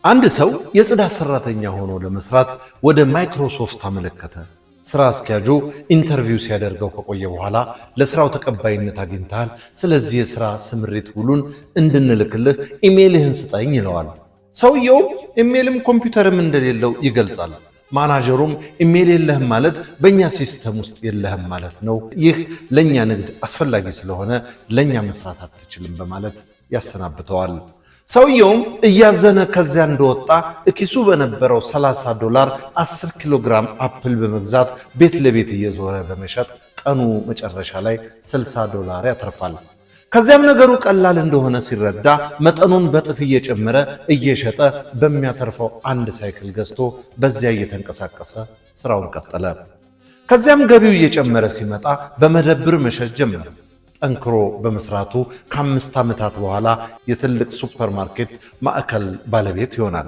አንድ ሰው የጽዳት ሰራተኛ ሆኖ ለመስራት ወደ ማይክሮሶፍት አመለከተ። ስራ አስኪያጁ ኢንተርቪው ሲያደርገው ከቆየ በኋላ ለስራው ተቀባይነት አግኝተሃል፣ ስለዚህ የስራ ስምሪት ውሉን እንድንልክልህ ኢሜይልህን ስጠኝ ይለዋል። ሰውየው ኢሜይልም ኮምፒውተርም እንደሌለው ይገልጻል። ማናጀሩም ኢሜይል የለህም ማለት በእኛ ሲስተም ውስጥ የለህም ማለት ነው፣ ይህ ለእኛ ንግድ አስፈላጊ ስለሆነ ለእኛ መስራት አትችልም በማለት ያሰናብተዋል። ሰውየውም እያዘነ ከዚያ እንደወጣ እኪሱ በነበረው $30 10 ኪሎ ግራም አፕል በመግዛት ቤት ለቤት እየዞረ በመሸጥ ቀኑ መጨረሻ ላይ $60 ያተርፋል። ከዚያም ነገሩ ቀላል እንደሆነ ሲረዳ መጠኑን በጥፍ እየጨመረ እየሸጠ በሚያተርፈው አንድ ሳይክል ገዝቶ በዚያ እየተንቀሳቀሰ ስራውን ቀጠለ። ከዚያም ገቢው እየጨመረ ሲመጣ በመደብር መሸጥ ጀመረ። ጠንክሮ በመስራቱ ከ5 ዓመታት በኋላ የትልቅ ሱፐርማርኬት ማዕከል ባለቤት ይሆናል።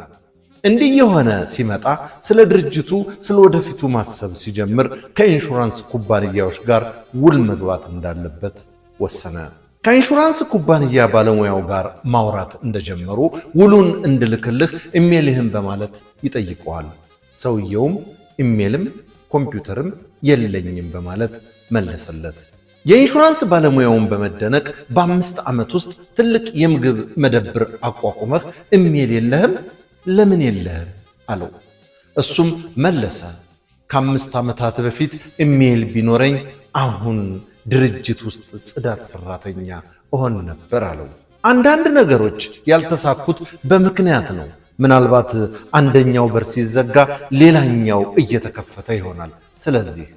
እንዲህ የሆነ ሲመጣ ስለ ድርጅቱ ስለ ወደፊቱ ማሰብ ሲጀምር ከኢንሹራንስ ኩባንያዎች ጋር ውል መግባት እንዳለበት ወሰነ። ከኢንሹራንስ ኩባንያ ባለሙያው ጋር ማውራት እንደጀመሩ ውሉን እንድልክልህ ኢሜይልህን በማለት ይጠይቀዋል። ሰውየውም ኢሜይልም ኮምፒውተርም የለኝም በማለት መለሰለት። የኢንሹራንስ ባለሙያውን በመደነቅ በ5 ዓመት ውስጥ ትልቅ የምግብ መደብር አቋቁመህ ኢሜይል የለህም? ለምን የለህም አለው። እሱም መለሰ፣ ከ5 ዓመታት በፊት ኢሜይል ቢኖረኝ አሁን ድርጅት ውስጥ ጽዳት ሰራተኛ እሆን ነበር አለው። አንዳንድ ነገሮች ያልተሳኩት በምክንያት ነው። ምናልባት አንደኛው በር ሲዘጋ ሌላኛው እየተከፈተ ይሆናል። ስለዚህ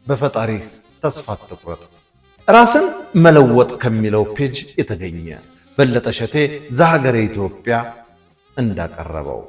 በፈጣሪህ ተስፋ አትቁረጥ። ራስን መለወጥ ከሚለው ፔጅ የተገኘ በለጠ ሸቴ ዘሀገረ ኢትዮጵያ እንዳቀረበው